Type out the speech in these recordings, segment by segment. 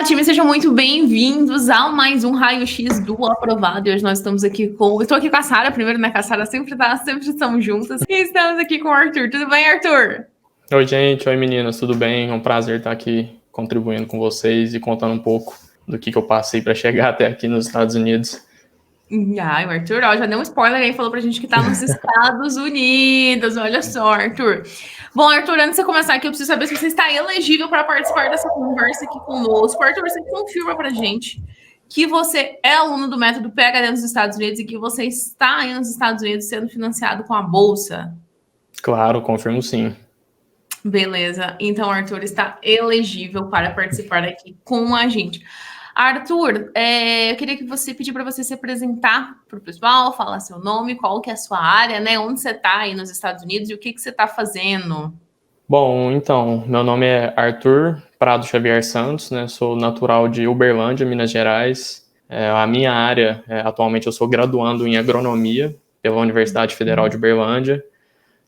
time, sejam muito bem-vindos a mais um Raio-X do Aprovado. E hoje nós estamos aqui com... Eu estou aqui com a Sara primeiro, né? Que a Sara sempre estamos juntas. E estamos aqui com o Arthur. Tudo bem, Arthur? Oi, gente. Oi, meninas. Tudo bem? É um prazer estar aqui contribuindo com vocês e contando um pouco do que eu passei para chegar até aqui nos Estados Unidos. O Arthur, ó, já deu um spoiler aí, falou pra gente que tá nos Estados Unidos. Olha só, Arthur. Bom, Arthur, antes de você começar aqui, eu preciso saber se você está elegível para participar dessa conversa aqui conosco. Arthur, você confirma pra gente que você é aluno do método PhD nos Estados Unidos e que você está aí nos Estados Unidos sendo financiado com a bolsa? Claro, confirmo sim. Beleza. Então, Arthur está elegível para participar aqui com a gente. Arthur, eu queria que você pedir para você se apresentar para o pessoal, falar seu nome, qual que é a sua área, né? Onde você está aí nos Estados Unidos e o que você está fazendo? Bom, então, meu nome é Arthur Prado Xavier Santos, né? Sou natural de Uberlândia, Minas Gerais. A minha área, atualmente eu sou graduando em agronomia pela Universidade Federal de Uberlândia.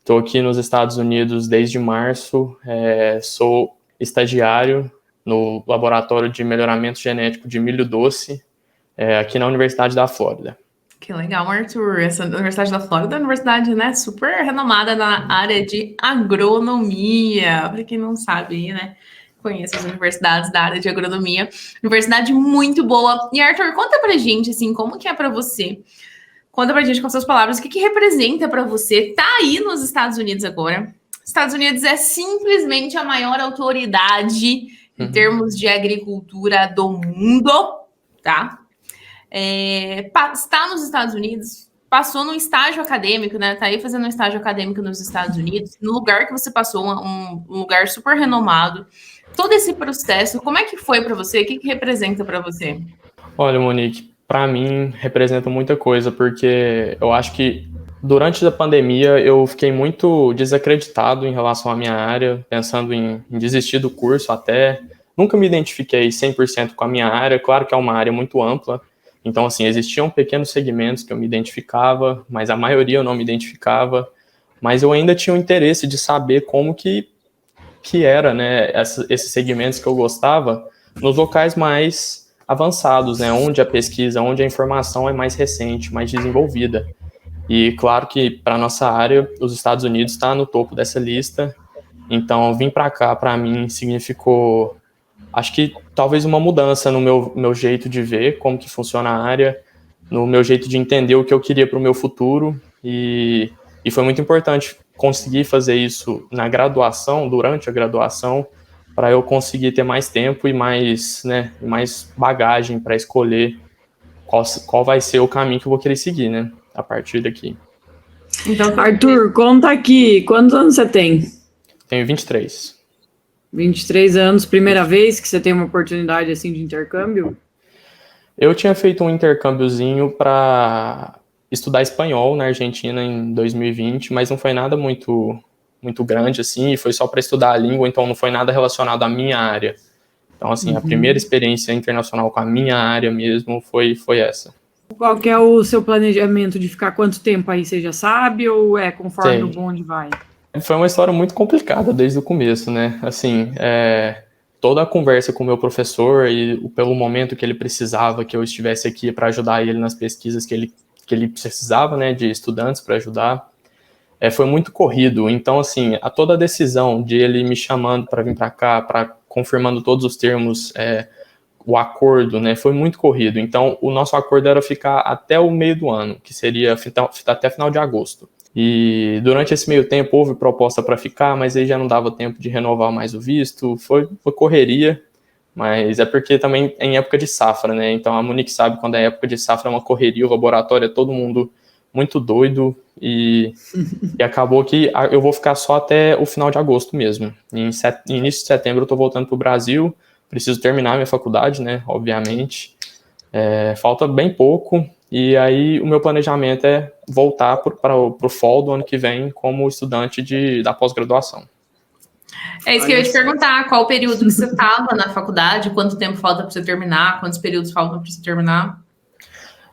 Estou aqui nos Estados Unidos desde março, sou estagiário no Laboratório de Melhoramento Genético de Milho Doce, aqui na Universidade da Flórida. Que legal, Arthur. Essa Universidade da Flórida é uma universidade, né, super renomada na área de agronomia. Para quem não sabe, né, conheço as universidades da área de agronomia. Universidade muito boa. E, Arthur, conta pra gente, assim, como que é para você? Conta pra gente com suas palavras, o que representa para você tá aí nos Estados Unidos agora. Estados Unidos é simplesmente a maior autoridade em termos de agricultura do mundo, tá? Está nos Estados Unidos, passou num estágio acadêmico, né? Tá aí fazendo um estágio acadêmico nos Estados Unidos, no lugar que você passou, um lugar super renomado. Todo esse processo, como é que foi para você? O que representa para você? Olha, Monique, para mim representa muita coisa, porque eu acho que durante a pandemia eu fiquei muito desacreditado em relação à minha área, pensando em desistir do curso até. Nunca me identifiquei 100% com a minha área, claro que é uma área muito ampla, então assim, existiam pequenos segmentos que eu me identificava, mas a maioria eu não me identificava, mas eu ainda tinha o interesse de saber como que era, né, esses segmentos que eu gostava nos locais mais avançados, né, onde a pesquisa, onde a informação é mais recente, mais desenvolvida. E claro que para a nossa área, os Estados Unidos está no topo dessa lista, então vir para cá, para mim, significou, acho que talvez uma mudança no meu jeito de ver como que funciona a área, no meu jeito de entender o que eu queria para o meu futuro, e foi muito importante conseguir fazer isso na graduação, durante a graduação, para eu conseguir ter mais tempo e mais, né, mais bagagem para escolher qual vai ser o caminho que eu vou querer seguir, né, a partir daqui. Então, Arthur, conta aqui, quantos anos você tem? Tenho 23. 23 anos, primeira vez que você tem uma oportunidade assim de intercâmbio? Eu tinha feito um intercâmbiozinho para estudar espanhol na Argentina em 2020, mas não foi nada muito grande assim, foi só para estudar a língua, então não foi nada relacionado à minha área. Então, assim, a primeira experiência internacional com a minha área mesmo foi essa. Qual que é o seu planejamento de ficar quanto tempo aí, você já sabe, ou é conforme o bonde vai? Foi uma história muito complicada desde o começo, né? Assim, toda a conversa com o meu professor e pelo momento que ele precisava que eu estivesse aqui para ajudar ele nas pesquisas que ele precisava, né, de estudantes para ajudar, foi muito corrido. Então, assim, toda a decisão de ele me chamando para vir para cá, para confirmando todos os termos, o acordo, né, foi muito corrido. Então, o nosso acordo era ficar até o meio do ano, que seria até final de agosto. E durante esse meio tempo houve proposta para ficar, mas aí já não dava tempo de renovar mais o visto, foi correria, mas é porque também é em época de safra, né? Então a Monique sabe quando é época de safra é uma correria, o laboratório é todo mundo muito doido e acabou que eu vou ficar só até o final de agosto mesmo. Em início de setembro eu estou voltando para o Brasil, preciso terminar minha faculdade, né? Obviamente, falta bem pouco. E aí o meu planejamento é voltar para o fall do ano que vem como estudante da pós-graduação. É isso que eu ia te perguntar, qual o período que você estava na faculdade, quanto tempo falta para você terminar, quantos períodos faltam para você terminar?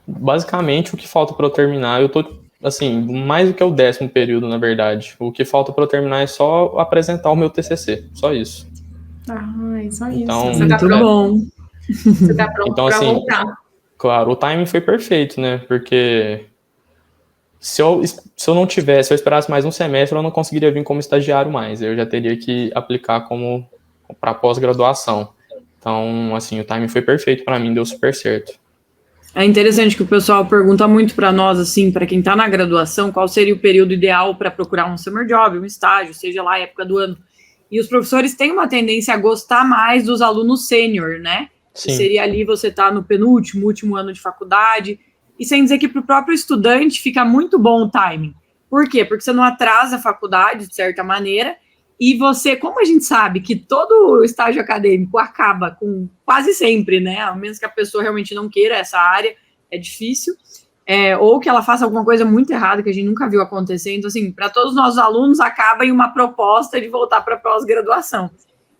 Basicamente, o que falta para eu terminar, eu tô, assim, mais do que o 10º período, na verdade. O que falta para eu terminar é só apresentar o meu TCC, só isso. Só isso. Então, muito bom. Você tá pronto Então, para assim, voltar. claro, o timing foi perfeito, né? Porque se eu não tivesse, se eu esperasse mais um semestre, eu não conseguiria vir como estagiário mais. Eu já teria que aplicar como para pós-graduação. Então, assim, o timing foi perfeito para mim, deu super certo. É interessante que o pessoal pergunta muito para nós, assim, para quem está na graduação, qual seria o período ideal para procurar um summer job, um estágio, seja lá a época do ano. E os professores têm uma tendência a gostar mais dos alunos sênior, né? Que Sim. seria ali você tá no penúltimo, último ano de faculdade. E sem dizer que para o próprio estudante fica muito bom o timing. Por quê? Porque você não atrasa a faculdade, de certa maneira, e você, como a gente sabe que todo estágio acadêmico acaba com quase sempre, né? A menos que a pessoa realmente não queira essa área, é difícil. Ou que ela faça alguma coisa muito errada que a gente nunca viu acontecer. Então, assim, para todos os nossos alunos, acaba em uma proposta de voltar para a pós-graduação.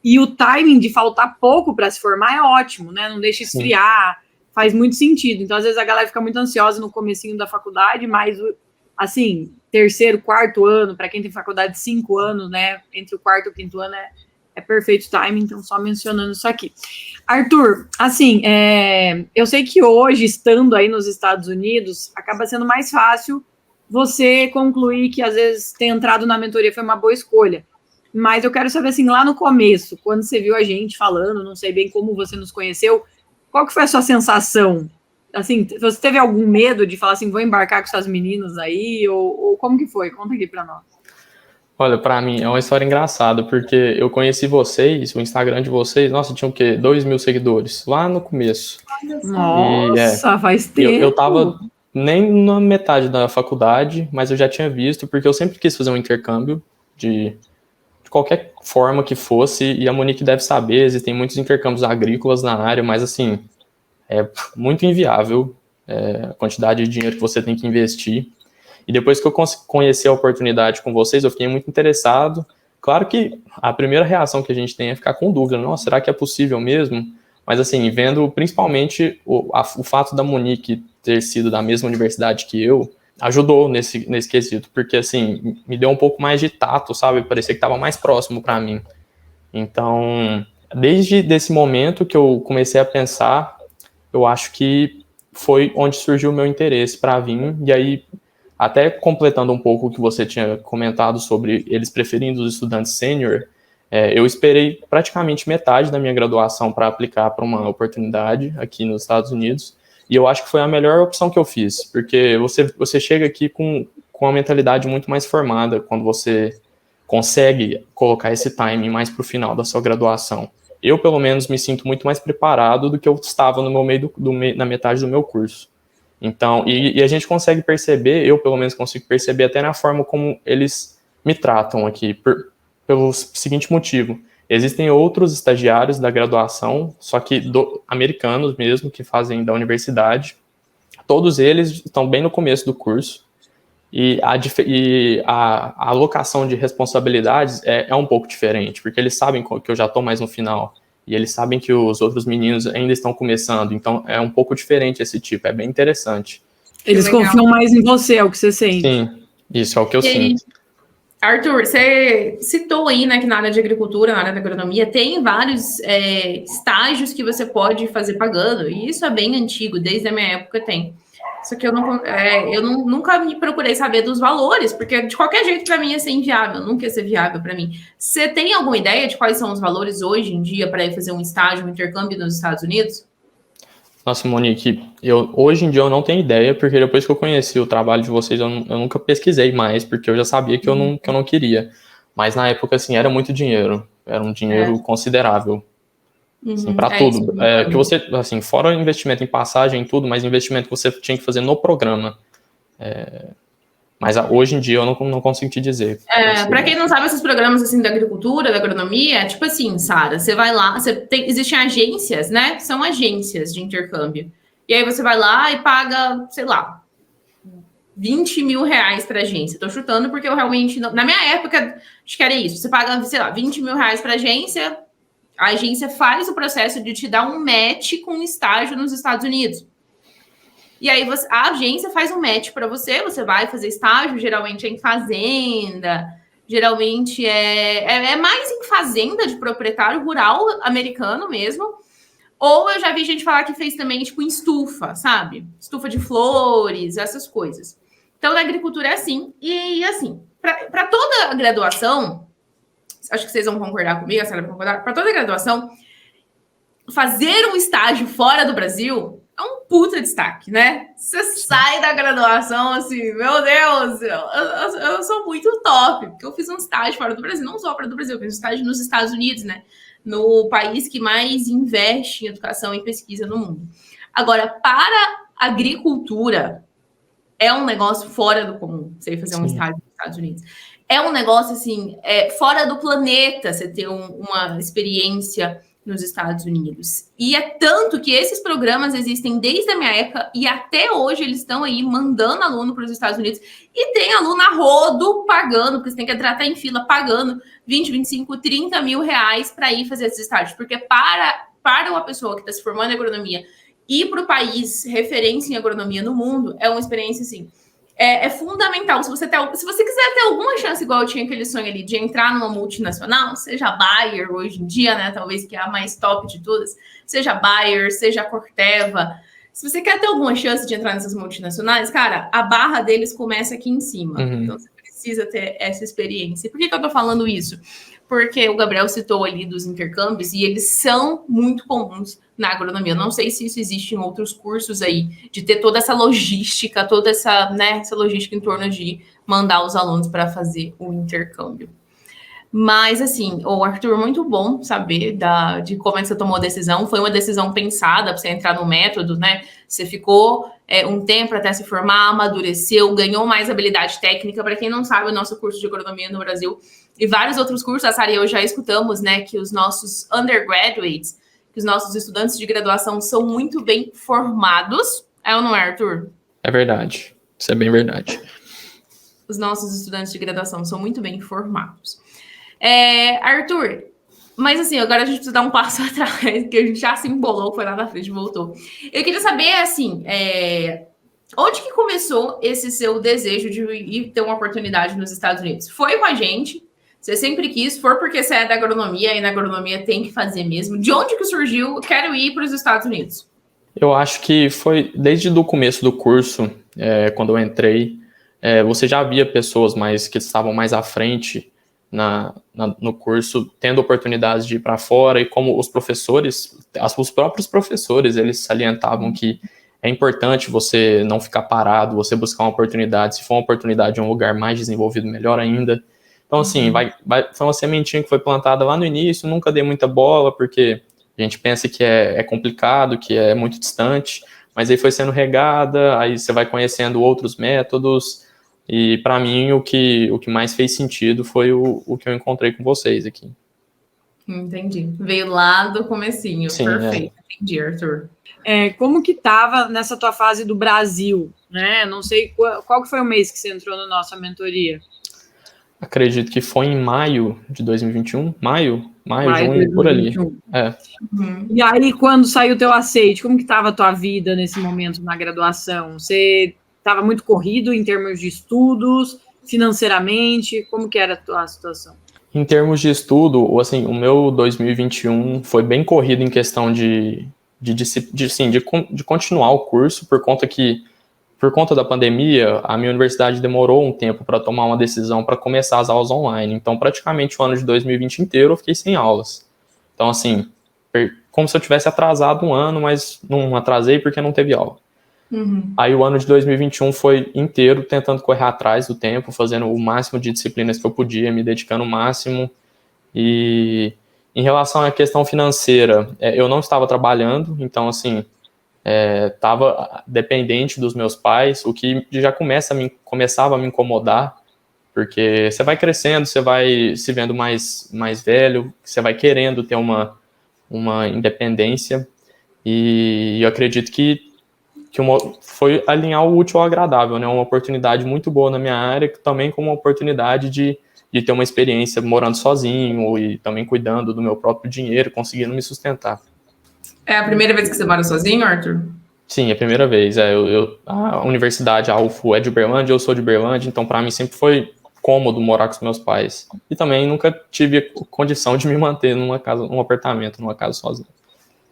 E o timing de faltar pouco para se formar é ótimo, né? Não deixa esfriar, faz muito sentido. Então, às vezes, a galera fica muito ansiosa no comecinho da faculdade, mas, assim, terceiro, quarto ano, para quem tem faculdade de 5 anos, né? Entre o quarto e o quinto ano é perfeito timing, então só mencionando isso aqui. Arthur, assim, eu sei que hoje, estando aí nos Estados Unidos, acaba sendo mais fácil você concluir que, às vezes, ter entrado na mentoria foi uma boa escolha. Mas eu quero saber, assim, lá no começo, quando você viu a gente falando, não sei bem como você nos conheceu, qual que foi a sua sensação? Assim, você teve algum medo de falar assim, vou embarcar com essas meninas aí? Ou como que foi? Conta aqui pra nós. Olha, pra mim é uma história engraçada, porque eu conheci vocês, o Instagram de vocês, nossa, tinha o quê? 2.000 seguidores, lá no começo. Nossa, faz tempo. Eu tava nem na metade da faculdade, mas eu já tinha visto, porque eu sempre quis fazer um intercâmbio de qualquer forma que fosse, e a Monique deve saber, existem muitos intercâmbios agrícolas na área, mas assim, é muito inviável a quantidade de dinheiro que você tem que investir. E depois que eu conheci a oportunidade com vocês, eu fiquei muito interessado. Claro que a primeira reação que a gente tem é ficar com dúvida, nossa, será que é possível mesmo? Mas assim, vendo principalmente o fato da Monique ter sido da mesma universidade que eu, ajudou nesse quesito, porque assim, me deu um pouco mais de tato, sabe? Parecia que estava mais próximo para mim. Então, desde esse momento que eu comecei a pensar, eu acho que foi onde surgiu o meu interesse para vir, e aí, até completando um pouco o que você tinha comentado sobre eles preferindo os estudantes sênior, eu esperei praticamente metade da minha graduação para aplicar para uma oportunidade aqui nos Estados Unidos, e eu acho que foi a melhor opção que eu fiz, porque você chega aqui com uma mentalidade muito mais formada quando você consegue colocar esse timing mais para o final da sua graduação. Eu, pelo menos, me sinto muito mais preparado do que eu estava no meu meio na metade do meu curso. Então, e a gente consegue perceber, eu pelo menos consigo perceber até na forma como eles me tratam aqui, pelo seguinte motivo. Existem outros estagiários da graduação, só que americanos mesmo, que fazem da universidade. Todos eles estão bem no começo do curso. E a alocação de responsabilidades é um pouco diferente, porque eles sabem que eu já estou mais no final, e eles sabem que os outros meninos ainda estão começando, então é um pouco diferente esse tipo, é bem interessante. Eles confiam mais em você, é o que você sente. Sim, isso é o que eu sinto. Arthur, você citou aí, né, que na área de agricultura, na área da agronomia, tem vários estágios que você pode fazer pagando, e isso é bem antigo, desde a minha época tem. Só que eu nunca me procurei saber dos valores, porque de qualquer jeito para mim ia ser inviável, nunca ia ser viável para mim. Você tem alguma ideia de quais são os valores hoje em dia para ir fazer um estágio, um intercâmbio nos Estados Unidos? Nossa, Monique, hoje em dia eu não tenho ideia, porque depois que eu conheci o trabalho de vocês, eu nunca pesquisei mais, porque eu já sabia que eu não queria. Mas na época, assim, era muito dinheiro, era um dinheiro considerável. Assim, para tudo. Que você, assim, fora o investimento em passagem e tudo, mas investimento que você tinha que fazer no programa. Mas hoje em dia eu não consigo te dizer. Para quem não sabe, esses programas assim da agricultura, da agronomia, tipo assim, Sara, você vai lá, existem agências, né? São agências de intercâmbio. E aí você vai lá e paga, sei lá, 20 mil reais para agência. Tô chutando porque eu realmente não. Na minha época, acho que era isso. Você paga, sei lá, 20 mil reais para agência. A agência faz o processo de te dar um match com um estágio nos Estados Unidos. E aí a agência faz um match para você vai fazer estágio, geralmente é em fazenda, geralmente é mais em fazenda de proprietário rural americano mesmo. Ou eu já vi gente falar que fez também, tipo, em estufa, sabe? Estufa de flores, essas coisas. Então, na agricultura é assim. E assim, para toda a graduação, acho que vocês vão concordar comigo, a senhora vai concordar, para toda a graduação, fazer um estágio fora do Brasil é um puta destaque, né? Você sai da graduação assim, meu Deus, eu sou muito top, porque eu fiz um estágio fora do Brasil, não só fora do Brasil, eu fiz um estágio nos Estados Unidos, né? No país que mais investe em educação e pesquisa no mundo. Agora, para a agricultura, é um negócio fora do comum você fazer um estágio nos Estados Unidos. É um negócio, assim, fora do planeta você ter uma experiência nos Estados Unidos. E é tanto que esses programas existem desde a minha época e até hoje eles estão aí mandando aluno para os Estados Unidos e tem aluno a rodo pagando, porque você tem que entrar até em fila pagando 20, 25, 30 mil reais para ir fazer esses estágios. Porque para uma pessoa que está se formando em agronomia e para o país referência em agronomia no mundo, é uma experiência, assim, é fundamental. Se você quiser ter alguma chance, igual eu tinha aquele sonho ali, de entrar numa multinacional, seja Bayer hoje em dia, né, talvez que é a mais top de todas, seja Bayer, seja Corteva, se você quer ter alguma chance de entrar nessas multinacionais, cara, a barra deles começa aqui em cima. Então, você precisa ter essa experiência. Por que eu tô falando isso? Porque o Gabriel citou ali dos intercâmbios e eles são muito comuns na agronomia. Eu não sei se isso existe em outros cursos aí, de ter toda essa logística, toda essa, né, essa logística em torno de mandar os alunos para fazer o intercâmbio. Mas, assim, o Arthur, muito bom saber de como é que você tomou a decisão. Foi uma decisão pensada para você entrar no método, né? Você ficou um tempo até se formar, amadureceu, ganhou mais habilidade técnica. Para quem não sabe, o nosso curso de agronomia no Brasil e vários outros cursos, a Sara e eu já escutamos, né, que os nossos undergraduates, que os nossos estudantes de graduação são muito bem formados. É ou não é, Arthur? É verdade. Isso é bem verdade. Os nossos estudantes de graduação são muito bem formados. Arthur, mas assim, agora a gente precisa dar um passo atrás, que a gente já se embolou, foi lá na frente e voltou. Eu queria saber, assim, onde que começou esse seu desejo de ir ter uma oportunidade nos Estados Unidos? Foi com a gente? Você sempre quis? Foi porque você é da agronomia e na agronomia tem que fazer mesmo? De onde que surgiu, quero ir para os Estados Unidos? Eu acho que foi desde o começo do curso, quando eu entrei, você já via pessoas que estavam mais à frente no curso, tendo oportunidades de ir para fora, e como os professores, os próprios professores, eles salientavam que é importante você não ficar parado, você buscar uma oportunidade, se for uma oportunidade em um lugar mais desenvolvido, melhor ainda. Então, assim, foi uma sementinha que foi plantada lá no início, nunca dei muita bola, porque a gente pensa que é complicado, que é muito distante, mas aí foi sendo regada, aí você vai conhecendo outros métodos, e para mim o que mais fez sentido foi o que eu encontrei com vocês aqui. Entendi. Veio lá do comecinho. Sim, perfeito. Entendi, Arthur. Como que estava nessa tua fase do Brasil, né? Não sei qual que foi o mês que você entrou na nossa mentoria. Acredito que foi em maio de 2021. Maio, junho, por ali. E aí, quando saiu o teu aceite, como que estava a tua vida nesse momento na graduação? Você estava muito corrido em termos de estudos, financeiramente? Como que era a tua situação? Em termos de estudo, assim, o meu 2021 foi bem corrido em questão de continuar o curso, por conta da pandemia, a minha universidade demorou um tempo para tomar uma decisão para começar as aulas online. Então, praticamente o ano de 2020 inteiro eu fiquei sem aulas. Então, assim, como se eu tivesse atrasado um ano, mas não atrasei porque não teve aula. Aí o ano de 2021 foi inteiro tentando correr atrás do tempo, fazendo o máximo de disciplinas que eu podia, me dedicando o máximo. E em relação à questão financeira, eu não estava trabalhando, então, assim, estava dependente dos meus pais, o que já começava a me incomodar, porque você vai crescendo, você vai se vendo mais velho, você vai querendo ter uma independência, e eu acredito que foi alinhar o útil ao agradável, né? Uma oportunidade muito boa na minha área, também como uma oportunidade de ter uma experiência morando sozinho e também cuidando do meu próprio dinheiro, conseguindo me sustentar. É a primeira vez que você mora sozinho, Arthur? Sim, é a primeira vez. A universidade, a UFO, é de Uberlândia, eu sou de Uberlândia, então para mim sempre foi cômodo morar com os meus pais. E também nunca tive condição de me manter num apartamento, numa casa sozinho.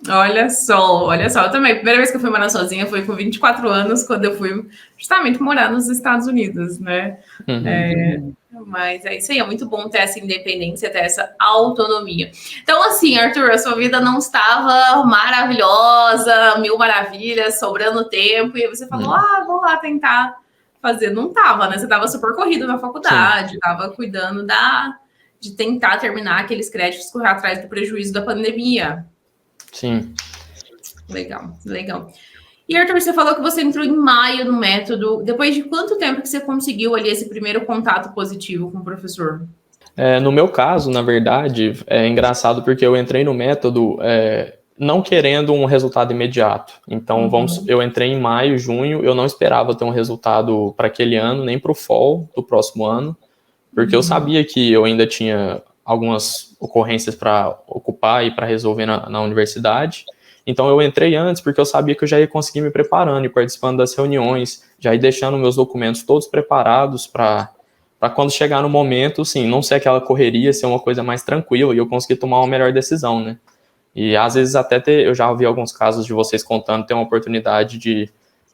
Olha só, olha só. Eu também, a primeira vez que eu fui morar sozinha foi com 24 anos, quando eu fui justamente morar nos Estados Unidos, né? Mas é isso aí, é muito bom ter essa independência, ter essa autonomia. Então, assim, Arthur, a sua vida não estava maravilhosa, mil maravilhas, sobrando tempo, e você falou, vou lá tentar fazer. Não estava, né? Você estava super corrido na faculdade, estava cuidando de tentar terminar aqueles créditos, correr atrás do prejuízo da pandemia. Sim. Legal, legal. E, Arthur, você falou que você entrou em maio no método. Depois de quanto tempo que você conseguiu ali esse primeiro contato positivo com o professor? No meu caso, na verdade, é engraçado porque eu entrei no método não querendo um resultado imediato. Então, eu entrei em maio, junho, eu não esperava ter um resultado para aquele ano, nem para o fall do próximo ano, porque eu sabia que eu ainda tinha algumas ocorrências para ocupar e para resolver na universidade. Então eu entrei antes porque eu sabia que eu já ia conseguir me preparando e participando das reuniões, já ir deixando meus documentos todos preparados para quando chegar no momento, sim, não ser aquela correria, ser uma coisa mais tranquila e eu conseguir tomar uma melhor decisão, né? E às vezes eu já ouvi alguns casos de vocês contando ter uma oportunidade de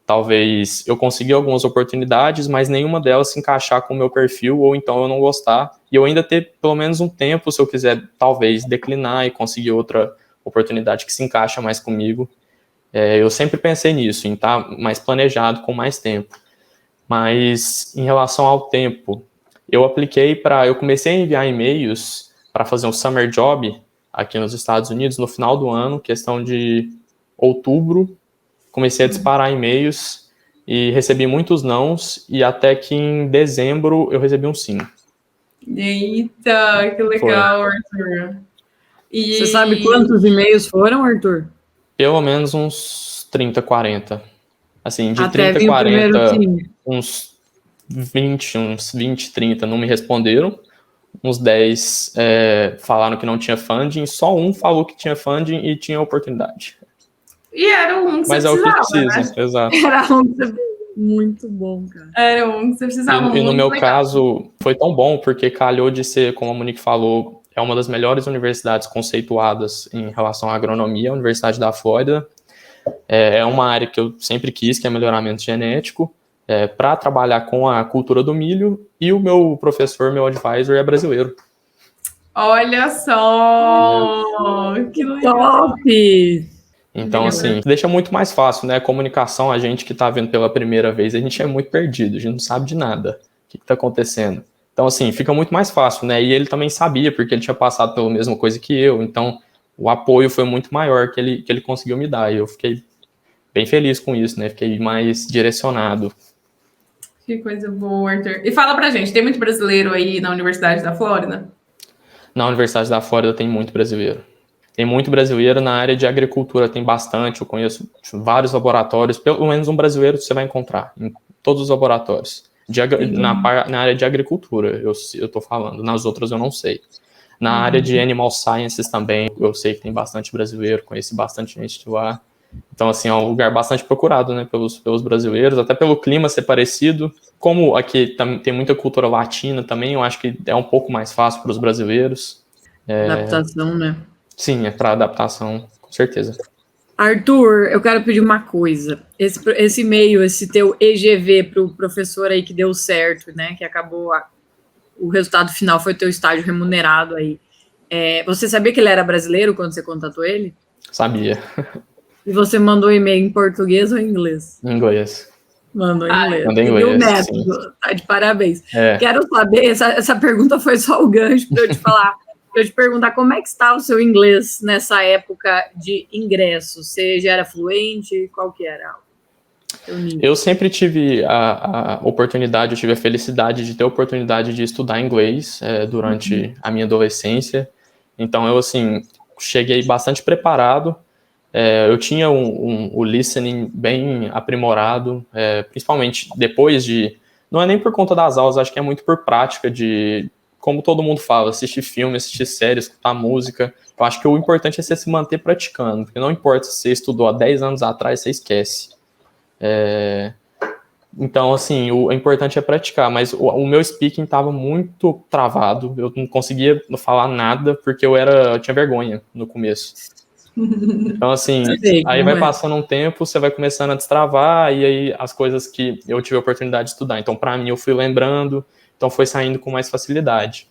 talvez eu conseguir algumas oportunidades, mas nenhuma delas se encaixar com o meu perfil, ou então eu não gostar, e eu ainda ter pelo menos um tempo, se eu quiser talvez declinar e conseguir outra oportunidade que se encaixa mais comigo. Eu sempre pensei nisso, em estar mais planejado, com mais tempo. Mas em relação ao tempo, eu comecei a enviar e-mails para fazer um summer job aqui nos Estados Unidos no final do ano, questão de outubro. Comecei a disparar e-mails e recebi muitos nãos, e até que em dezembro eu recebi um sim. Eita, que legal, Arthur. Você sabe quantos e-mails foram, Arthur? Pelo menos uns 30, 40. Assim, de até 30, 40, uns 20, 30 não me responderam. Uns 10 falaram que não tinha funding. Só um falou que tinha funding e tinha oportunidade. E era um que você Mas é o que precisa, né? exato. Era um que você... Muito bom, cara. Era um que você precisava muito. E no meu caso, foi tão bom, porque calhou de ser, como a Monique falou, é uma das melhores universidades conceituadas em relação à agronomia, a Universidade da Flórida. É uma área que eu sempre quis, que é melhoramento genético, para trabalhar com a cultura do milho, e o meu professor, meu advisor, é brasileiro. Olha só! Que legal! Top! Então, assim, deixa muito mais fácil, né? A comunicação, a gente que tá vendo pela primeira vez, a gente é muito perdido, a gente não sabe de nada. O que tá acontecendo? Então, assim, fica muito mais fácil, né? E ele também sabia, porque ele tinha passado pela mesma coisa que eu, então o apoio foi muito maior que ele conseguiu me dar, e eu fiquei bem feliz com isso, né? Fiquei mais direcionado. Que coisa boa, Arthur. E fala pra gente, tem muito brasileiro aí na Universidade da Flórida? Na Universidade da Flórida tem muito brasileiro. Tem muito brasileiro, na área de agricultura tem bastante, eu conheço vários laboratórios, pelo menos um brasileiro você vai encontrar em todos os laboratórios. Na área de agricultura, eu estou falando, nas outras eu não sei. Na área de animal sciences também, eu sei que tem bastante brasileiro, conheci bastante gente de lá. Então, assim, é um lugar bastante procurado, né, pelos brasileiros, até pelo clima ser parecido. Como aqui tem muita cultura latina também, eu acho que é um pouco mais fácil para os brasileiros. Adaptação, né? Sim, é para adaptação, com certeza. Arthur, eu quero pedir uma coisa. Esse e-mail, esse teu EGV para o professor aí que deu certo, né? Que acabou, o resultado final foi teu estágio remunerado aí. Você sabia que ele era brasileiro quando você contatou ele? Sabia. E você mandou e-mail em português ou em inglês? Em inglês. Mandou em inglês. Mandei em inglês, método, tá de parabéns. É. Quero saber, essa pergunta foi só o gancho para eu te falar. Eu te perguntar como é que está o seu inglês nessa época de ingresso. Você já era fluente? Qual que era? Eu sempre tive a oportunidade, eu tive a felicidade de ter a oportunidade de estudar inglês durante a minha adolescência. Então, eu, assim, cheguei bastante preparado. Eu tinha o listening bem aprimorado, principalmente depois de... Não é nem por conta das aulas, acho que é muito por prática de... Como todo mundo fala, assistir filme, assistir série, escutar música. Eu acho que o importante é você se manter praticando, porque não importa se você estudou há 10 anos atrás, você esquece. Então, assim, o importante é praticar, mas o meu speaking estava muito travado, eu não conseguia falar nada, porque eu tinha vergonha no começo. Então, assim, aí vai passando um tempo, você vai começando a destravar, e aí as coisas que eu tive a oportunidade de estudar. Então, para mim, eu fui lembrando, então foi saindo com mais facilidade.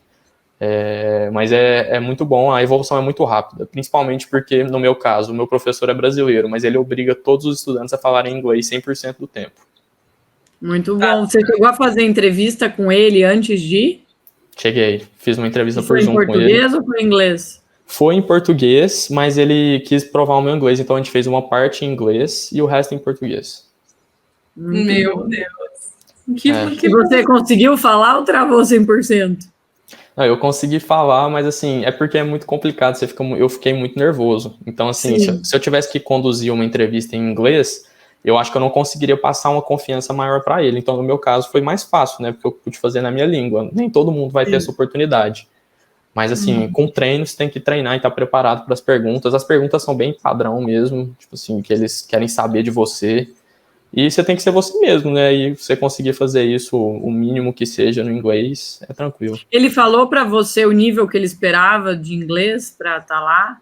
Mas é muito bom, a evolução é muito rápida, principalmente porque, no meu caso, o meu professor é brasileiro, mas ele obriga todos os estudantes a falarem inglês 100% do tempo. Muito bom. Você chegou a fazer entrevista com ele antes de ir? Cheguei, fiz uma entrevista por Zoom com ele. Foi em português ou foi em inglês? Foi em português, mas ele quis provar o meu inglês, então a gente fez uma parte em inglês e o resto em português. Meu Deus. Que você conseguiu falar ou travou 100%? Não, eu consegui falar, mas assim, é porque é muito complicado, eu fiquei muito nervoso. Então, assim, se eu tivesse que conduzir uma entrevista em inglês, eu acho que eu não conseguiria passar uma confiança maior para ele. Então, no meu caso, foi mais fácil, né? Porque eu pude fazer na minha língua. Nem todo mundo vai ter essa oportunidade. Mas, assim, com treino, você tem que treinar e estar preparado para as perguntas. As perguntas são bem padrão mesmo, tipo assim, que eles querem saber de você. E você tem que ser você mesmo, né? E você conseguir fazer isso, o mínimo que seja no inglês, é tranquilo. Ele falou para você o nível que ele esperava de inglês para estar lá?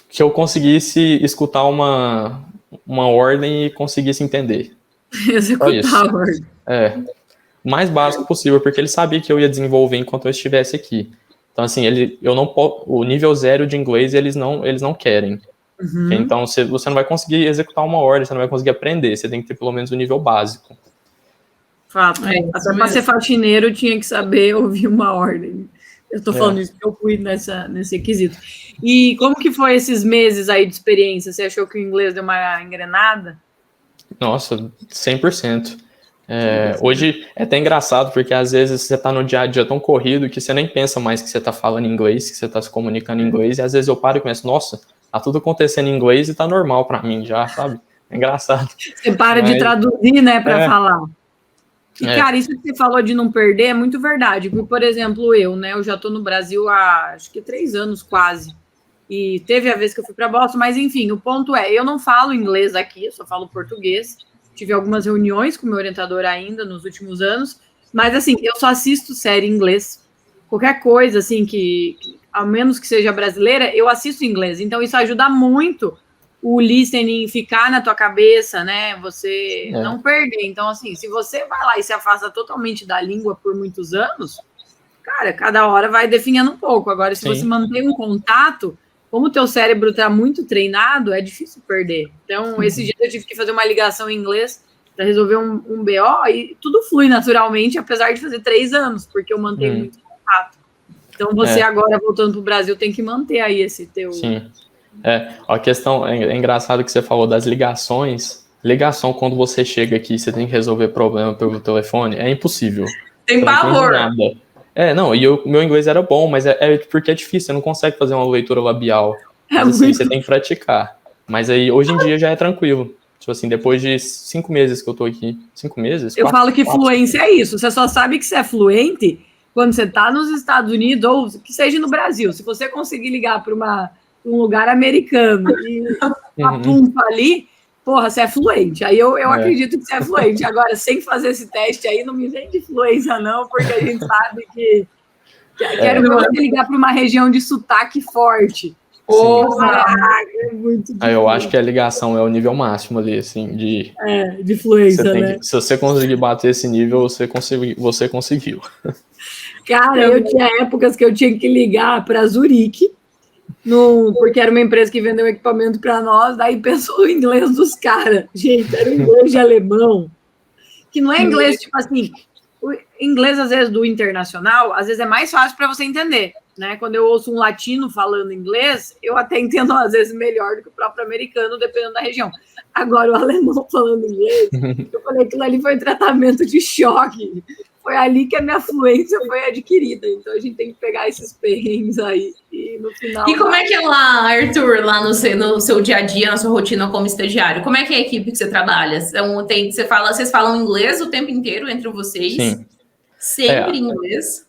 Que eu conseguisse escutar uma ordem e conseguisse entender. Executar a ordem. O mais básico possível, porque ele sabia que eu ia desenvolver enquanto eu estivesse aqui. Então, assim, o nível 0 de inglês eles não querem. Então, você não vai conseguir executar uma ordem, você não vai conseguir aprender, você tem que ter pelo menos o nível básico. Fato. Até para ser faxineiro, tinha que saber ouvir uma ordem. Eu estou falando isso porque eu fui nesse quesito. E como que foi esses meses aí de experiência? Você achou que o inglês deu uma engrenada? Nossa, 100%. Hoje é até engraçado, porque às vezes você está no dia a dia tão corrido que você nem pensa mais que você está falando inglês, que você está se comunicando em inglês, e às vezes eu paro e penso, nossa, tá tudo acontecendo em inglês e tá normal para mim já, sabe? É engraçado. Você para de traduzir, né, para falar. E, cara, isso que você falou de não perder é muito verdade. Porque, por exemplo, eu já tô no Brasil há, acho que 3 anos quase. E teve a vez que eu fui para Boston, mas enfim, o ponto é, eu não falo inglês aqui, eu só falo português. Tive algumas reuniões com o meu orientador ainda nos últimos anos, mas assim, eu só assisto série em inglês. Qualquer coisa, assim, que ao menos que seja brasileira, eu assisto em inglês. Então, isso ajuda muito o listening ficar na tua cabeça, né? Você não perder. Então, assim, se você vai lá e se afasta totalmente da língua por muitos anos, cara, cada hora vai definhando um pouco. Agora, se você mantém um contato, como o teu cérebro está muito treinado, é difícil perder. Então, esse dia eu tive que fazer uma ligação em inglês para resolver um BO e tudo flui naturalmente, apesar de fazer 3 anos, porque eu mantenho muito contato. Então, você agora, voltando para o Brasil, tem que manter aí esse teu... Sim. A questão, é engraçado que você falou das ligações. Ligação, quando você chega aqui, você tem que resolver problema pelo telefone, é impossível. Tem pavor. E o meu inglês era bom, mas porque é difícil, você não consegue fazer uma leitura labial. Mas assim, você tem que praticar. Mas aí, hoje em dia, já é tranquilo. Tipo assim, depois de 5 meses que eu tô aqui, 5 meses? Eu falo que fluência é isso, você só sabe que você é fluente quando você tá nos Estados Unidos ou que seja no Brasil. Se você conseguir ligar para um lugar americano e uma pumpa ali, porra, você é fluente. Aí eu acredito que você é fluente. Agora, sem fazer esse teste aí, não me vem de fluência, não, porque a gente sabe que quero ver você ligar para uma região de sotaque forte. É muito difícil. Eu acho que a ligação é o nível máximo ali, assim, de fluência, né? Se você conseguir bater esse nível, você conseguiu. Cara, eu tinha épocas que eu tinha que ligar para Zurique, porque era uma empresa que vendeu equipamento para nós, daí pensou o inglês dos caras. Gente, era um inglês de alemão, que não é inglês, tipo assim, o inglês, às vezes, do internacional, às vezes é mais fácil para você entender, né? Quando eu ouço um latino falando inglês, eu até entendo, às vezes, melhor do que o próprio americano, dependendo da região. Agora, o alemão falando inglês, eu falei, aquilo ali foi um tratamento de choque. Foi ali que a minha fluência foi adquirida. Então, a gente tem que pegar esses perrengues aí e no final... E como é que é lá, Arthur, lá no seu dia a dia, na sua rotina como estagiário? Como é que é a equipe que você trabalha? Vocês falam inglês o tempo inteiro entre vocês? Sim. Sempre em inglês?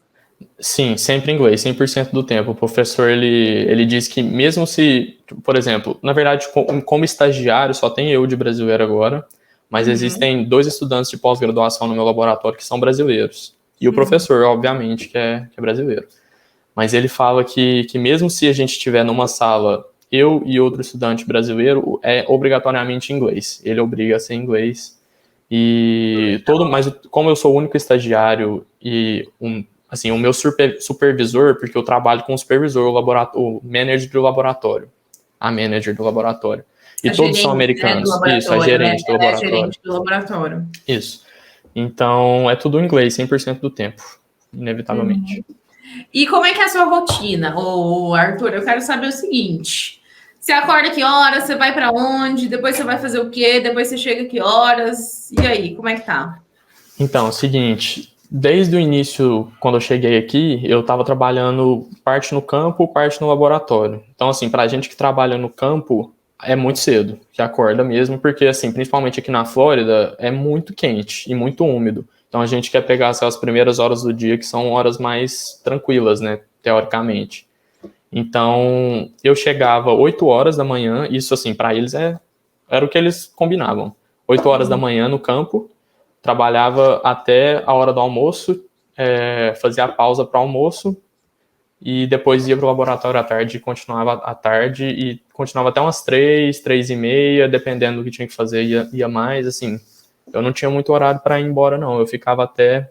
Sim, sempre em inglês, 100% do tempo. O professor, ele diz que mesmo se... Por exemplo, na verdade, como estagiário, só tem eu de brasileiro agora, mas existem 2 estudantes de pós-graduação no meu laboratório que são brasileiros. E o professor, obviamente, que é brasileiro. Mas ele fala que mesmo se a gente estiver numa sala eu e outro estudante brasileiro é obrigatoriamente inglês. Ele obriga a ser inglês. Mas como eu sou o único estagiário e assim, o meu supervisor, porque eu trabalho com o supervisor, o manager do laboratório, a manager do laboratório. E todos são americanos. Isso, a gerente do laboratório. É a gerente do laboratório. Isso. Então, é tudo em inglês, 100% do tempo, inevitavelmente. E como é que é a sua rotina? Ô, Arthur, eu quero saber o seguinte. Você acorda que horas? Você vai para onde? Depois você vai fazer o quê? Depois você chega que horas? E aí, como é que tá? Então, é o seguinte, desde o início, quando eu cheguei aqui, eu estava trabalhando parte no campo, parte no laboratório. Então, assim, para a gente que trabalha no campo, é muito cedo, que acorda mesmo, porque, assim, principalmente aqui na Flórida, é muito quente e muito úmido. Então, a gente quer pegar as primeiras horas do dia, que são horas mais tranquilas, né, teoricamente. Então, eu chegava 8 horas da manhã, isso, assim, para eles era o que eles combinavam. 8 horas da manhã no campo, trabalhava até a hora do almoço, fazia a pausa para almoço, e depois ia para o laboratório à tarde, continuava à tarde, e continuava até umas 3h30, dependendo do que tinha que fazer, ia mais, assim. Eu não tinha muito horário para ir embora, não. Eu ficava até...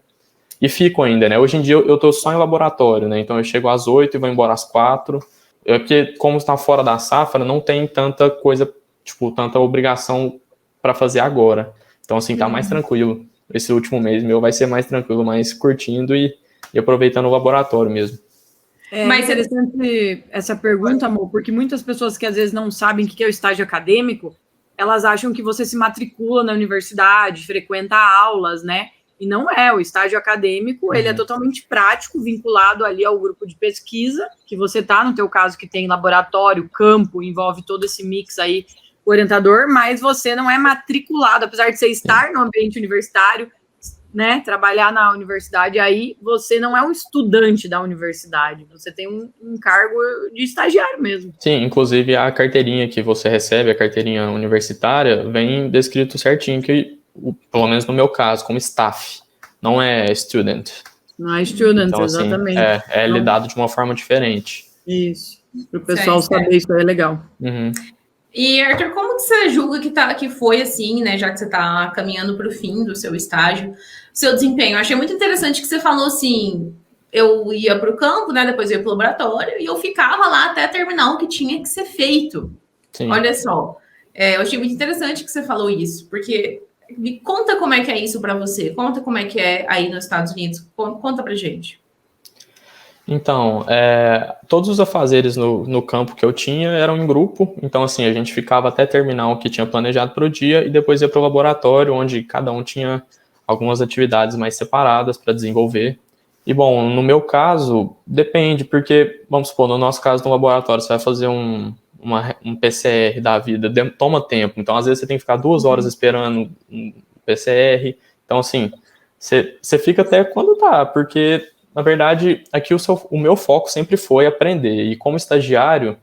E fico ainda, né? Hoje em dia eu tô só em laboratório, né? Então eu chego às 8 e vou embora às 4. Porque como está fora da safra, não tem tanta coisa, tipo, tanta obrigação para fazer agora. Então, assim, tá mais tranquilo. Esse último mês meu vai ser mais tranquilo, mais curtindo e aproveitando o laboratório mesmo. Mas interessante essa pergunta, amor, porque muitas pessoas que às vezes não sabem o que é o estágio acadêmico, elas acham que você se matricula na universidade, frequenta aulas, né? E não é. O estágio acadêmico, ele é totalmente prático, vinculado ali ao grupo de pesquisa, que você tá, no teu caso, que tem laboratório, campo, envolve todo esse mix aí, o orientador, mas você não é matriculado, apesar de você estar no ambiente universitário, né, trabalhar na universidade, aí você não é um estudante da universidade, você tem um cargo de estagiário mesmo. Sim, inclusive a carteirinha que você recebe, a carteirinha universitária, vem descrito certinho que, pelo menos no meu caso, como staff, não é student. Não é student, então, assim, exatamente. É lidado de uma forma diferente. Isso, para o pessoal saber, isso é legal. E, Arthur, como que você julga que foi assim, né, já que você está caminhando para o fim do seu estágio, seu desempenho? Eu achei muito interessante que você falou assim, eu ia para o campo, né, depois eu ia para o laboratório, e eu ficava lá até terminar o que tinha que ser feito. Sim. Olha só, eu achei muito interessante que você falou isso, porque me conta como é que é isso para você, conta como é que é aí nos Estados Unidos, conta pra gente. Então, todos os afazeres no campo que eu tinha eram em grupo, então assim, a gente ficava até terminar o que tinha planejado para o dia e depois ia para o laboratório, onde cada um tinha algumas atividades mais separadas para desenvolver. E bom, no meu caso, depende, porque, vamos supor, no nosso caso no laboratório, você vai fazer um PCR da vida, toma tempo, então às vezes você tem que ficar 2 horas esperando um PCR, então assim, você fica até quando tá, porque... Na verdade, aqui o meu foco sempre foi aprender. E como estagiário,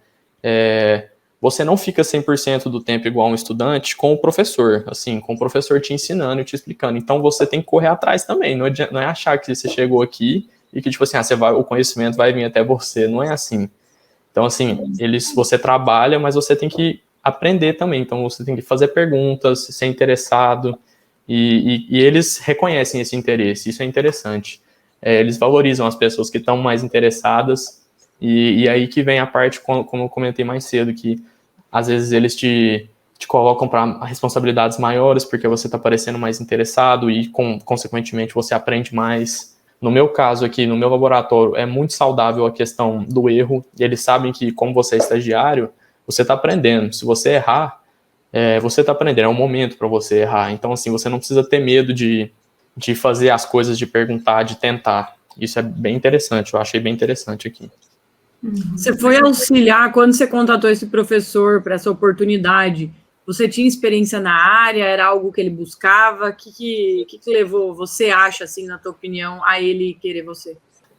você não fica 100% do tempo igual um estudante com o professor. Assim, com o professor te ensinando e te explicando. Então, você tem que correr atrás também. Não é achar que você chegou aqui e que, tipo assim, o conhecimento vai vir até você. Não é assim. Então, assim, você trabalha, mas você tem que aprender também. Então, você tem que fazer perguntas, ser interessado. E eles reconhecem esse interesse. Isso é interessante. Eles valorizam as pessoas que estão mais interessadas, e aí que vem a parte, como eu comentei mais cedo, que às vezes eles te colocam para responsabilidades maiores, porque você está parecendo mais interessado, e consequentemente você aprende mais. No meu caso aqui, no meu laboratório, é muito saudável a questão do erro, e eles sabem que, como você é estagiário, você está aprendendo. Se você errar, você está aprendendo, é um momento para você errar. Então, assim, você não precisa ter medo de fazer as coisas, de perguntar, de tentar. Isso é bem interessante, eu achei bem interessante aqui. Você foi auxiliar, quando você contratou esse professor para essa oportunidade, você tinha experiência na área, era algo que ele buscava? O que levou, você acha, assim, na tua opinião, a ele querer você?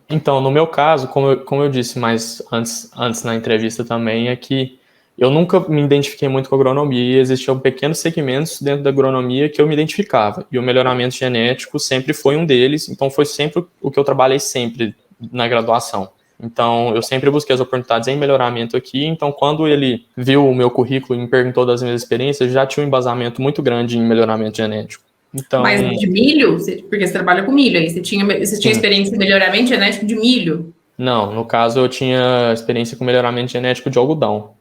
Então, no meu caso, como eu disse mais antes na entrevista também, é que eu nunca me identifiquei muito com a agronomia, e existiam pequenos segmentos dentro da agronomia que eu me identificava, e o melhoramento genético sempre foi um deles, então foi sempre o que eu trabalhei sempre na graduação. Então, eu sempre busquei as oportunidades em melhoramento aqui. Então, quando ele viu o meu currículo e me perguntou das minhas experiências, já tinha um embasamento muito grande em melhoramento genético. Então, Mas de milho? Porque você trabalha com milho aí. Você tinha experiência em melhoramento genético de milho? Não, no caso eu tinha experiência com melhoramento genético de algodão.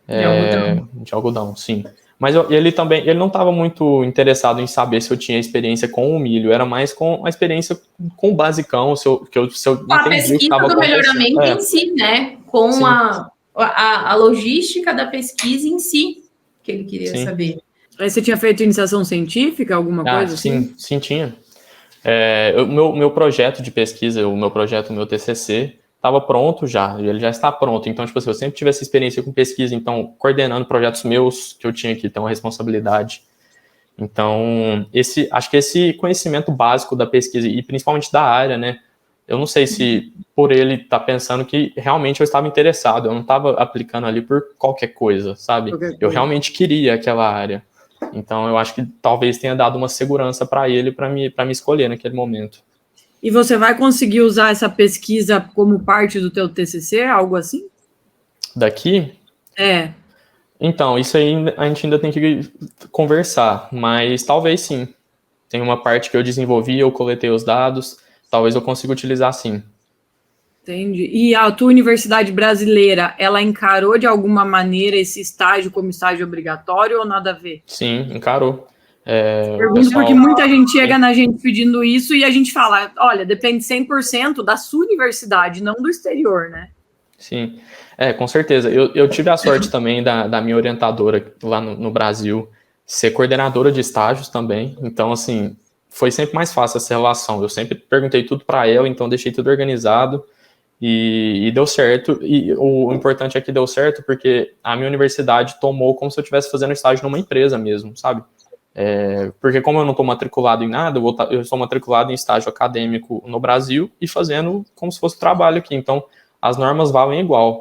De algodão? De algodão, sim. Mas ele não estava muito interessado em saber se eu tinha experiência com o milho, era mais com a experiência com o basicão, se eu Com a pesquisa do melhoramento em si, né? Com a logística da pesquisa em si, que ele queria saber. Aí você tinha feito iniciação científica, alguma coisa assim? Sim, tinha. O meu projeto de pesquisa, o meu TCC, estava pronto já, ele já está pronto. Então, tipo assim, eu sempre tive essa experiência com pesquisa, então, coordenando projetos meus, que eu tinha que ter uma responsabilidade. Então, acho que esse conhecimento básico da pesquisa, e principalmente da área, né, eu não sei se por ele estar pensando que realmente eu estava interessado, eu não estava aplicando ali por qualquer coisa, sabe? Eu realmente queria aquela área. Então, eu acho que talvez tenha dado uma segurança para ele, para me escolher naquele momento. E você vai conseguir usar essa pesquisa como parte do teu TCC, algo assim? Daqui? Então, isso aí a gente ainda tem que conversar, mas talvez sim. Tem uma parte que eu desenvolvi, eu coletei os dados, talvez eu consiga utilizar sim. Entendi. E a tua universidade brasileira, ela encarou de alguma maneira esse estágio como estágio obrigatório ou nada a ver? Sim, encarou. Pergunto porque muita gente chega na gente pedindo isso e a gente fala, olha, depende 100% da sua universidade, não do exterior, né? Sim, com certeza. Eu tive a sorte também da minha orientadora lá no Brasil ser coordenadora de estágios também. Então, assim, foi sempre mais fácil essa relação. Eu sempre perguntei tudo para ela, então deixei tudo organizado e deu certo. E o importante é que deu certo porque a minha universidade tomou como se eu estivesse fazendo estágio numa empresa mesmo, sabe? Porque como eu não estou matriculado em nada, eu estou matriculado em estágio acadêmico no Brasil e fazendo como se fosse trabalho aqui. Então, as normas valem igual.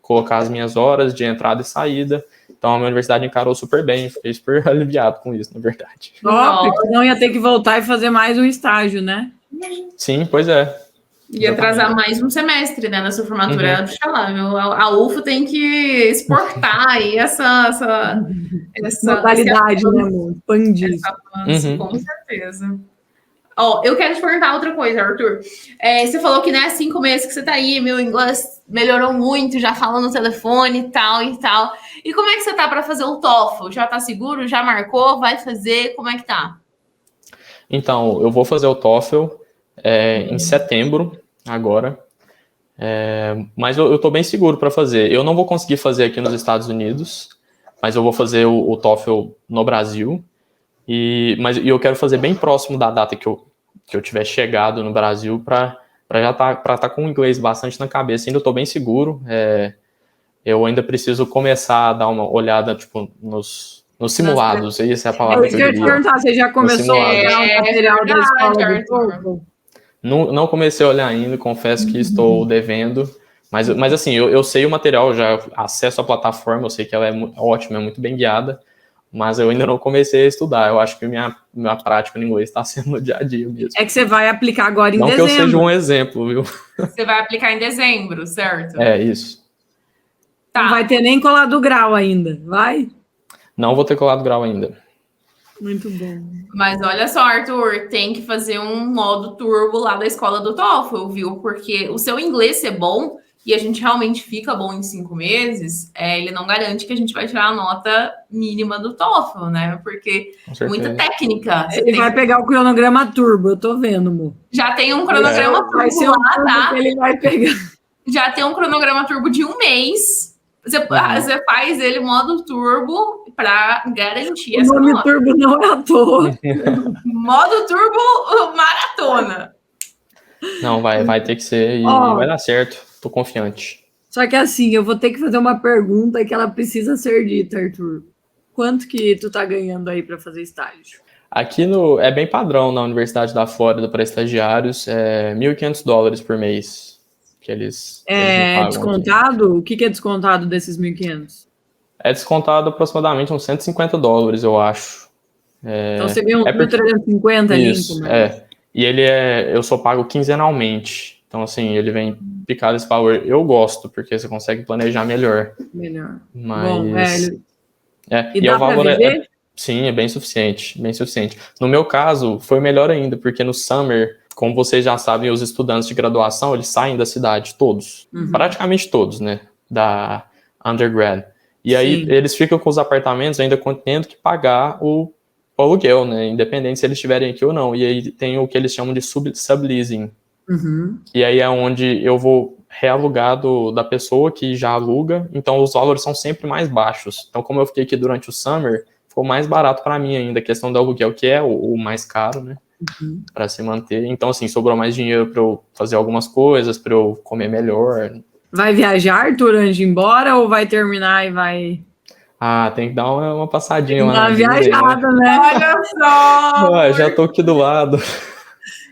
Colocar as minhas horas de entrada e saída. Então, a minha universidade encarou super bem. Fiquei super aliviado com isso, na verdade. Porque não ia ter que voltar e fazer mais um estágio, né? Sim, pois é. E atrasar mais um semestre, né, na sua formatura. A UFO tem que exportar aí essa modalidade, né, amor? Expandir. Com certeza. Eu quero te perguntar outra coisa, Arthur. Você falou que, né, 5 meses que você tá aí, meu inglês melhorou muito, já falando no telefone e tal e tal. E como é que você tá para fazer o TOEFL? Já tá seguro? Já marcou? Vai fazer? Como é que tá? Então, eu vou fazer o TOEFL em setembro, agora. Mas eu tô bem seguro para fazer. Eu não vou conseguir fazer aqui nos Estados Unidos, mas eu vou fazer o TOEFL no Brasil. Mas eu quero fazer bem próximo da data que eu tiver chegado no Brasil para já tá com o inglês bastante na cabeça. Ainda estou bem seguro. Eu ainda preciso começar a dar uma olhada tipo nos simulados. Essa é a palavra que eu queria te perguntar, você já começou a olhar o material da escola do TOEFL? Não comecei a olhar ainda, confesso que estou devendo. Mas assim, eu sei o material, já acesso à plataforma, eu sei que ela é ótima, é muito bem guiada. Mas eu ainda não comecei a estudar. Eu acho que minha prática no inglês está sendo no dia a dia mesmo. É que você vai aplicar agora em dezembro. Não que eu seja um exemplo, viu? Você vai aplicar em dezembro, certo? Isso. Tá. Não vai ter nem colado grau ainda, vai? Não vou ter colado grau ainda. Muito bom. Mas olha só, Arthur, tem que fazer um modo turbo lá da escola do TOEFL, viu? Porque o seu inglês ser bom e a gente realmente fica bom em 5 meses, ele não garante que a gente vai tirar a nota mínima do TOEFL, né? Porque muita técnica. Ele vai pegar o cronograma turbo, eu tô vendo, amor. Já tem um cronograma turbo vai ser lá, tá? Que ele vai pegar. Já tem um cronograma turbo de 1 mês. Você faz ele modo turbo para garantir essa nota. O nome turbo não é à toa. Modo turbo maratona. Não, vai ter que ser e vai dar certo. Tô confiante. Só que assim, eu vou ter que fazer uma pergunta que ela precisa ser dita, Arthur. Quanto que tu tá ganhando aí para fazer estágio? Aqui é bem padrão na Universidade da Flórida para estagiários, $1.500 por mês. Que eles pagam descontado? Aqui. O que é descontado desses 1.500? É descontado aproximadamente uns $150, eu acho. Então você ganha uns 1.350 limpo, né? E eu só pago quinzenalmente. Então, assim, ele vem picado esse valor. Eu gosto, porque você consegue planejar melhor. Melhor. Mas... Bom, velho. E e dá o valor pra viver? sim, é bem suficiente, bem suficiente. No meu caso, foi melhor ainda, porque no summer, como vocês já sabem, os estudantes de graduação, eles saem da cidade, todos. Praticamente todos, né? Da undergrad. E aí, eles ficam com os apartamentos ainda tendo que pagar o aluguel, né? Independente se eles estiverem aqui ou não. E aí tem o que eles chamam de subleasing. E aí é onde eu vou realugar da pessoa que já aluga, então os valores são sempre mais baixos. Então, como eu fiquei aqui durante o summer, ficou mais barato para mim ainda a questão do aluguel, que é o mais caro, né? Para se manter. Então, assim, sobrou mais dinheiro para eu fazer algumas coisas, para eu comer melhor. Vai viajar, Arthur, antes de ir embora, ou vai terminar e vai... Tem que dar uma passadinha lá na Disney, viajada, né? Olha só! Já tô aqui do lado.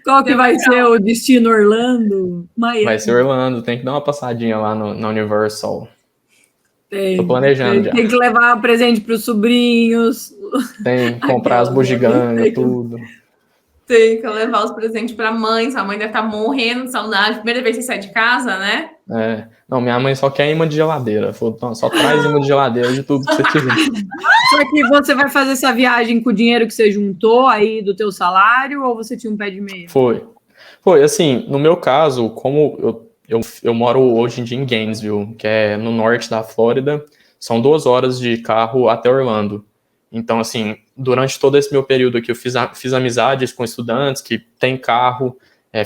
Qual que vai ser o destino? Orlando? Miami? Vai ser Orlando, tem que dar uma passadinha lá na Universal. Tem, tô planejando já. Tem que levar presente para os sobrinhos. Tem que comprar as bugigangas, tudo. Tem que levar os presentes para a mãe. Sua mãe deve estar morrendo de saudade. Primeira vez que você sai de casa, né? Não, minha mãe só quer imã de geladeira. Falou, só traz imã de geladeira de tudo que você tiver. Só que você vai fazer essa viagem com o dinheiro que você juntou aí do teu salário, ou você tinha um pé de meia? Foi, assim, no meu caso, como eu moro hoje em dia em Gainesville, que é no norte da Flórida, são 2 horas de carro até Orlando. Então, assim, durante todo esse meu período aqui, eu fiz amizades com estudantes que têm carro,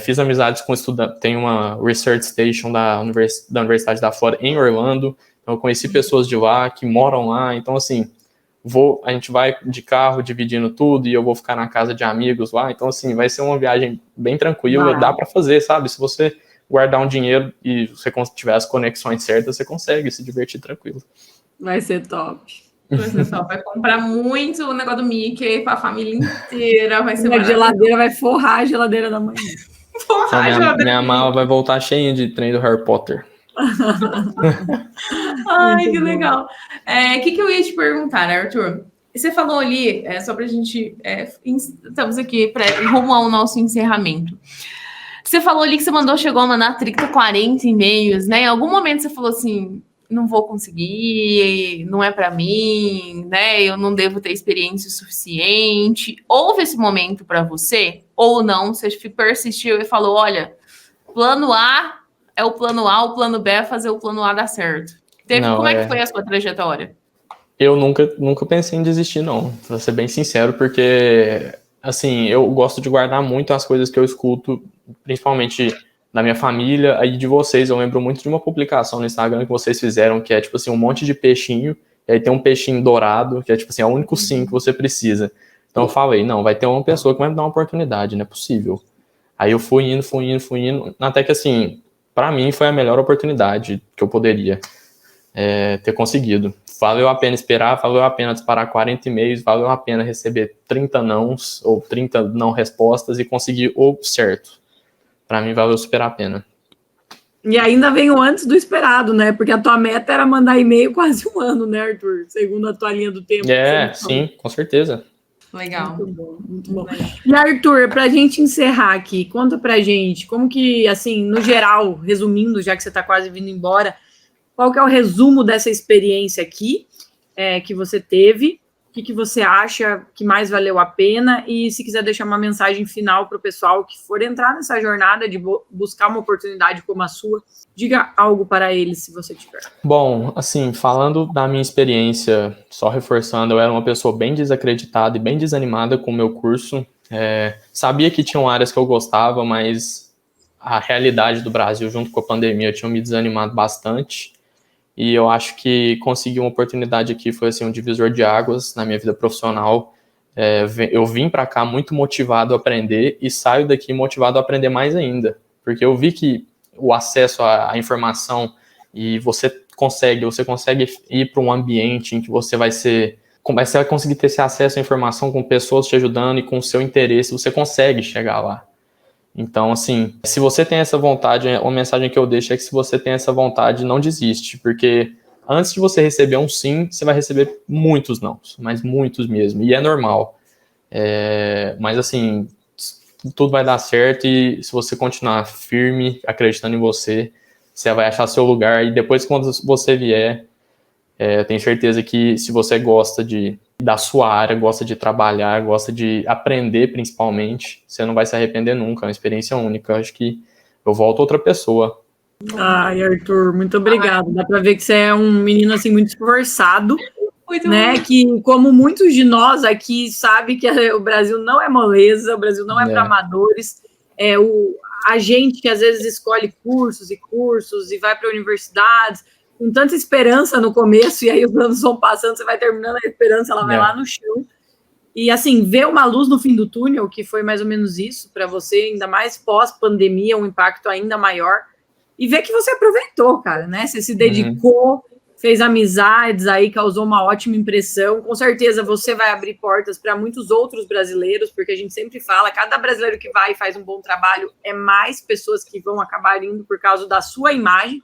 fiz amizades com estudantes, tem uma Research Station da Universidade da Flórida em Orlando, então eu conheci pessoas de lá que moram lá, então, assim, a gente vai de carro dividindo tudo e eu vou ficar na casa de amigos lá, então, assim, vai ser uma viagem bem tranquila, dá para fazer, sabe? Se você guardar um dinheiro e você tiver as conexões certas, você consegue se divertir tranquilo. Vai ser top. Você só vai comprar muito o negócio do Mickey para a família inteira. Vai ser a geladeira vai forrar a geladeira da manhã. Minha mala vai voltar cheinha de trem do Harry Potter. Ai, que legal. O que eu ia te perguntar, né, Arthur? Você falou ali, só para a gente... estamos aqui rumo ao nosso encerramento. Você falou ali que chegou a mandar 30, 40 e-mails, né? Em algum momento você falou assim... não vou conseguir, não é para mim, né? Eu não devo ter experiência suficiente. Houve esse momento para você? Ou não? Você persistiu e falou, olha, plano A é o plano A, o plano B é fazer o plano A dar certo. Como é que foi a sua trajetória? Eu nunca pensei em desistir, não. Pra ser bem sincero, porque, assim, eu gosto de guardar muito as coisas que eu escuto, principalmente... da minha família, aí de vocês, eu lembro muito de uma publicação no Instagram que vocês fizeram, que é tipo assim, um monte de peixinho, e aí tem um peixinho dourado, que é tipo assim, é o único sim que você precisa. Então eu falei, não, vai ter uma pessoa que vai me dar uma oportunidade, não é possível. Aí eu fui indo, até que assim, pra mim foi a melhor oportunidade que eu poderia ter conseguido. Valeu a pena esperar, valeu a pena disparar 40 e-mails, valeu a pena receber 30 nãos, ou 30 não respostas e conseguir o certo. Pra mim, valeu super a pena. E ainda veio antes do esperado, né? Porque a tua meta era mandar e-mail quase um ano, né, Arthur? Segundo a tua linha do tempo. Sim, com certeza. Legal. Muito bom, muito bom. E, Arthur, pra gente encerrar aqui, conta pra gente como que, assim, no geral, resumindo, já que você tá quase vindo embora, qual que é o resumo dessa experiência aqui que você teve? O que você acha que mais valeu a pena? E se quiser deixar uma mensagem final para o pessoal que for entrar nessa jornada de buscar uma oportunidade como a sua, diga algo para eles, se você tiver. Bom, assim, falando da minha experiência, só reforçando, eu era uma pessoa bem desacreditada e bem desanimada com o meu curso. Sabia que tinham áreas que eu gostava, mas a realidade do Brasil junto com a pandemia tinha me desanimado bastante. E eu acho que conseguir uma oportunidade aqui foi assim, um divisor de águas na minha vida profissional. Eu vim para cá muito motivado a aprender e saio daqui motivado a aprender mais ainda. Porque eu vi que o acesso à informação e você consegue ir para um ambiente em que você vai conseguir ter esse acesso à informação com pessoas te ajudando e com o seu interesse, você consegue chegar lá. Então, assim, se você tem essa vontade, uma mensagem que eu deixo é que se você tem essa vontade, não desiste, porque antes de você receber um sim, você vai receber muitos não, mas muitos mesmo, e é normal. Mas, assim, tudo vai dar certo e se você continuar firme, acreditando em você, você vai achar seu lugar. E depois, quando você vier, eu tenho certeza que se você gosta da sua área, gosta de trabalhar, gosta de aprender principalmente, você não vai se arrepender nunca, é uma experiência única. Eu acho que eu volto outra pessoa. Ai, Arthur, muito obrigado. Dá para ver que você é um menino assim muito esforçado, né? Que como muitos de nós aqui sabe que o Brasil não é moleza, o Brasil não é para amadores. A gente que às vezes escolhe cursos e vai para universidades com tanta esperança no começo e aí os anos vão passando, você vai terminando a esperança, ela vai lá no chão. E assim, ver uma luz no fim do túnel, que foi mais ou menos isso para você, ainda mais pós-pandemia, um impacto ainda maior. E ver que você aproveitou, cara, né? Você se dedicou, fez amizades aí, causou uma ótima impressão. Com certeza você vai abrir portas para muitos outros brasileiros, porque a gente sempre fala, cada brasileiro que vai e faz um bom trabalho é mais pessoas que vão acabar indo por causa da sua imagem.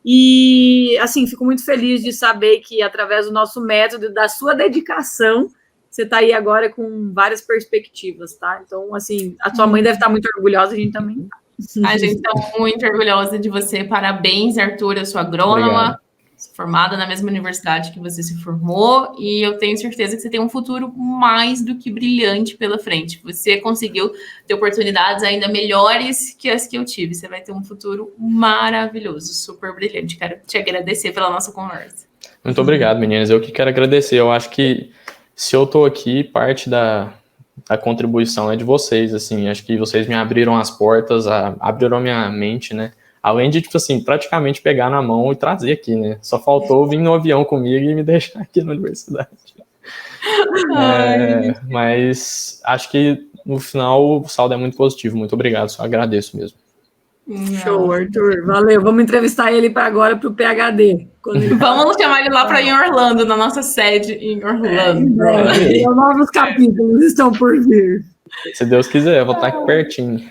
E, assim, fico muito feliz de saber que através do nosso método e da sua dedicação, você está aí agora com várias perspectivas, tá? Então, assim, a sua mãe deve estar muito orgulhosa, a gente também tá. A gente está muito orgulhosa de você. Parabéns, Arthur, eu sou agrônoma, formada na mesma universidade que você se formou, e eu tenho certeza que você tem um futuro mais do que brilhante pela frente. Você conseguiu ter oportunidades ainda melhores que as que eu tive. Você vai ter um futuro maravilhoso, super brilhante. Quero te agradecer pela nossa conversa. Muito obrigado, meninas. Eu que quero agradecer. Eu acho que se eu tô aqui, parte da contribuição é de vocês, assim, acho que vocês me abriram as portas, abriram a minha mente, né, além de, tipo assim, praticamente pegar na mão e trazer aqui, né, só faltou vir no avião comigo e me deixar aqui na universidade. Mas acho que no final o saldo é muito positivo, muito obrigado, só agradeço mesmo. Show, Arthur, valeu, vamos entrevistar ele para agora para o PhD. Vamos chamar ele lá para ir em Orlando, na nossa sede em Orlando. Novos capítulos estão por vir. Se Deus quiser, eu vou estar aqui pertinho.